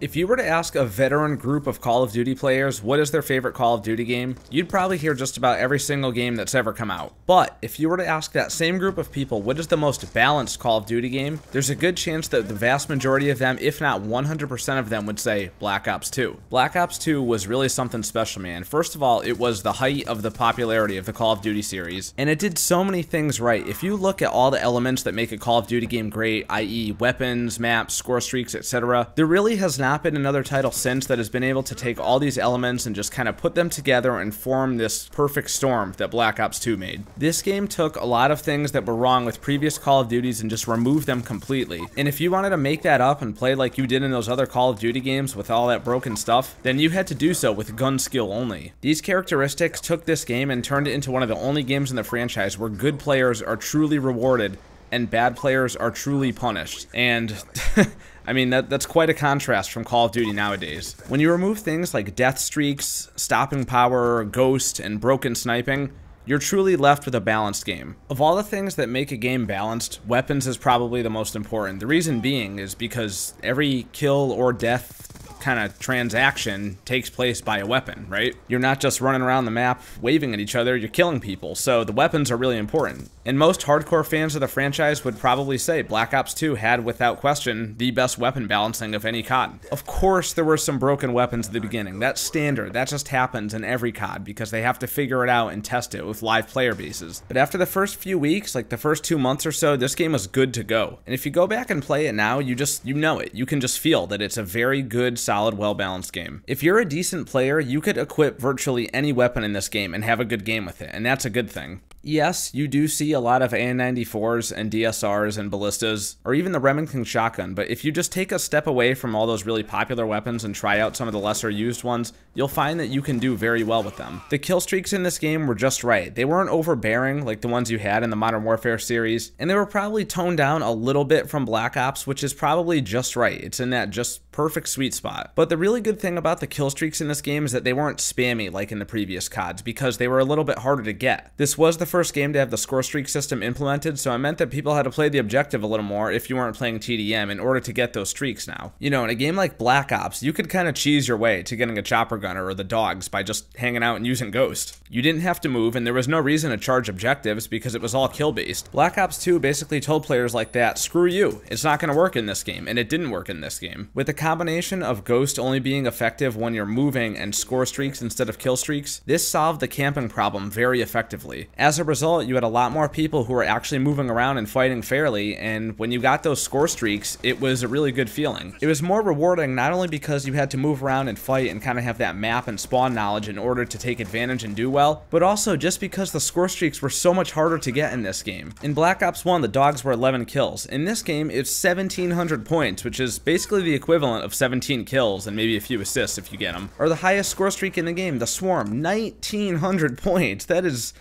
If you were to ask a veteran group of Call of Duty players what is their favorite Call of Duty game, you'd probably hear just about every single game that's ever come out. But if you were to ask that same group of people what is the most balanced Call of Duty game, there's a good chance that the vast majority of them, if not 100% of them, would say Black Ops 2. Black Ops 2 was really something special, man. First of all, it was the height of the popularity of the Call of Duty series, and it did so many things right. If you look at all the elements that make a Call of Duty game great, i.e. weapons, maps, score streaks, etc., there really has not been another title since that has been able to take all these elements and just kind of put them together and form this perfect storm that Black Ops 2 made. This game took a lot of things that were wrong with previous Call of Duties and just removed them completely. And if you wanted to make that up and play like you did in those other Call of Duty games with all that broken stuff, then you had to do so with gun skill only. These characteristics took this game and turned it into one of the only games in the franchise where good players are truly rewarded and bad players are truly punished. And I mean, that's quite a contrast from Call of Duty nowadays. When you remove things like death streaks, stopping power, ghost, and broken sniping, you're truly left with a balanced game. Of all the things that make a game balanced, weapons is probably the most important. The reason being is because every kill or death kind of transaction takes place by a weapon, right? You're not just running around the map waving at each other, you're killing people, so the weapons are really important. And most hardcore fans of the franchise would probably say Black Ops 2 had, without question, the best weapon balancing of any COD. Of course there were some broken weapons at the beginning. That's standard. That just happens in every COD because they have to figure it out and test it with live player bases. But after the first few weeks, like the first 2 months or so, this game was good to go. And if you go back and play it now, you know it. You can just feel that it's a very good, solid, well-balanced game. If you're a decent player, you could equip virtually any weapon in this game and have a good game with it, and that's a good thing. Yes, you do see a lot of AN-94s and DSRs and ballistas, or even the Remington shotgun, but if you just take a step away from all those really popular weapons and try out some of the lesser used ones, you'll find that you can do very well with them. The kill streaks in this game were just right. They weren't overbearing like the ones you had in the Modern Warfare series, and they were probably toned down a little bit from Black Ops, which is probably just right. It's in that just perfect sweet spot. But the really good thing about the kill streaks in this game is that they weren't spammy like in the previous CODs, because they were a little bit harder to get. This was the first game to have the score streak system implemented, so it meant that people had to play the objective a little more if you weren't playing TDM in order to get those streaks now. You know, in a game like Black Ops, you could kind of cheese your way to getting a chopper gunner or the dogs by just hanging out and using Ghost. You didn't have to move, and there was no reason to charge objectives because it was all kill based. Black Ops 2 basically told players like that, screw you, it's not going to work in this game, and it didn't work in this game. With the combination of Ghost only being effective when you're moving and score streaks instead of kill streaks, this solved the camping problem very effectively. As a result, you had a lot more people who were actually moving around and fighting fairly, and when you got those score streaks, it was a really good feeling. It was more rewarding not only because you had to move around and fight and kind of have that map and spawn knowledge in order to take advantage and do well, but also just because the score streaks were so much harder to get in this game. In Black Ops 1, the dogs were 11 kills. In this game, it's 1,700 points, which is basically the equivalent of 17 kills and maybe a few assists if you get them. Or the highest score streak in the game, the Swarm, 1,900 points. That is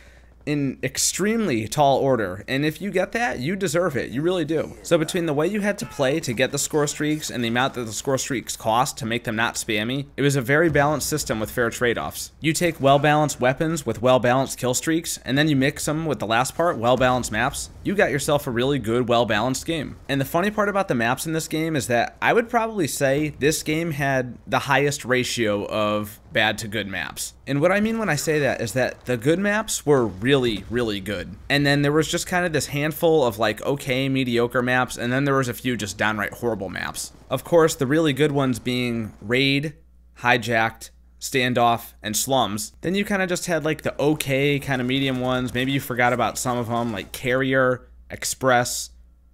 in extremely tall order, and if you get that, you deserve it. You really do. So between the way you had to play to get the score streaks and the amount that the score streaks cost to make them not spammy, it was a very balanced system with fair trade-offs. You take well-balanced weapons with well-balanced kill streaks, and then you mix them with the last part, well-balanced maps, you got yourself a really good, well-balanced game. And the funny part about the maps in this game is that I would probably say this game had the highest ratio of bad to good maps. And what I mean when I say that is that the good maps were really, really good. And then there was just kind of this handful of like okay, mediocre maps, and then there was a few just downright horrible maps. Of course, the really good ones being Raid, Hijacked, Standoff, and Slums. Then you kind of just had like the okay kind of medium ones. Maybe you forgot about some of them like Carrier, Express,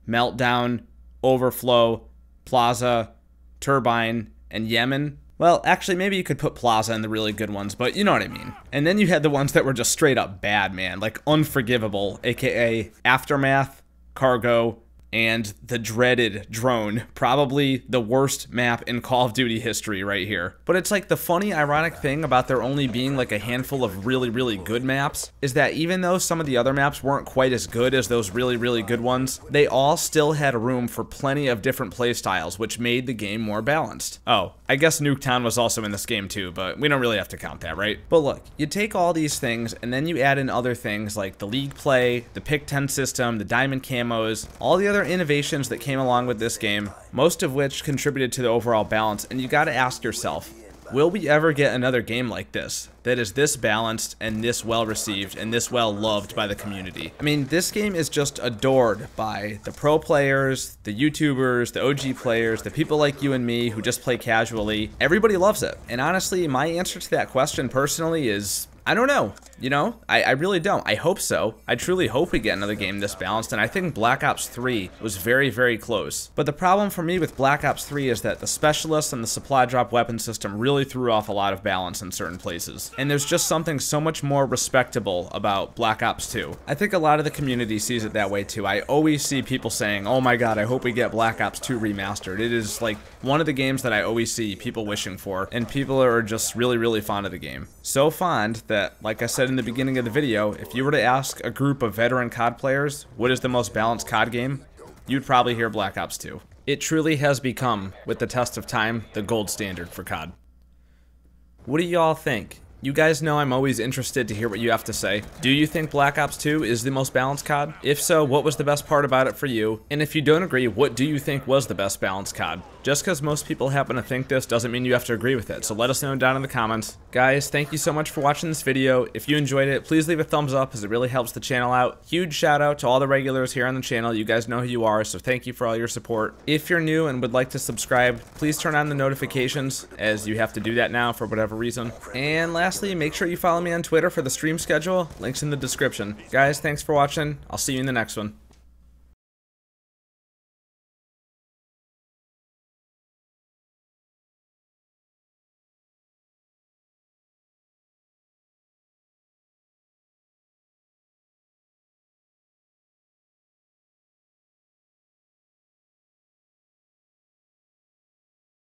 Meltdown, Overflow, Plaza, Turbine, and Yemen. Well, actually, maybe you could put Plaza in the really good ones, but you know what I mean. And then you had the ones that were just straight up bad, man, like Unforgivable, aka Aftermath, Cargo, and the dreaded Drone, probably the worst map in Call of Duty history right here. But it's like the funny, ironic thing about there only being like a handful of really, really good maps is that even though some of the other maps weren't quite as good as those really, really good ones, they all still had room for plenty of different playstyles, which made the game more balanced. Oh, I guess Nuketown was also in this game too, but we don't really have to count that, right? But look, you take all these things and then you add in other things like the League play, the Pick 10 system, the Diamond camos, all the other other innovations that came along with this game, most of which contributed to the overall balance, and you gotta ask yourself, will we ever get another game like this, that is this balanced and this well received and this well loved by the community? I mean, this game is just adored by the pro players, the YouTubers, the OG players, the people like you and me who just play casually. Everybody loves it. And honestly, my answer to that question personally is, I don't know. You know, I really don't. I hope so. I truly hope we get another game this balanced, and I think Black Ops 3 was very, very close. But the problem for me with Black Ops 3 is that the specialists and the supply drop weapon system really threw off a lot of balance in certain places. And there's just something so much more respectable about Black Ops 2. I think a lot of the community sees it that way too. I always see people saying, oh my god, I hope we get Black Ops 2 remastered. It is like one of the games that I always see people wishing for, and people are just really, really fond of the game. So fond that, like I said in the beginning of the video, if you were to ask a group of veteran COD players what is the most balanced COD game, you'd probably hear Black Ops 2. It truly has become, with the test of time, the gold standard for COD. What do y'all think? You guys know I'm always interested to hear what you have to say. Do you think Black Ops 2 is the most balanced COD? If so, what was the best part about it for you? And if you don't agree, what do you think was the best balanced COD? Just because most people happen to think this doesn't mean you have to agree with it, so let us know down in the comments. Guys, thank you so much for watching this video. If you enjoyed it, please leave a thumbs up as it really helps the channel out. Huge shout out to all the regulars here on the channel. You guys know who you are, so thank you for all your support. If you're new and would like to subscribe, please turn on the notifications, as you have to do that now for whatever reason. And lastly, make sure you follow me on Twitter for the stream schedule. Links in the description. Guys, thanks for watching. I'll see you in the next one.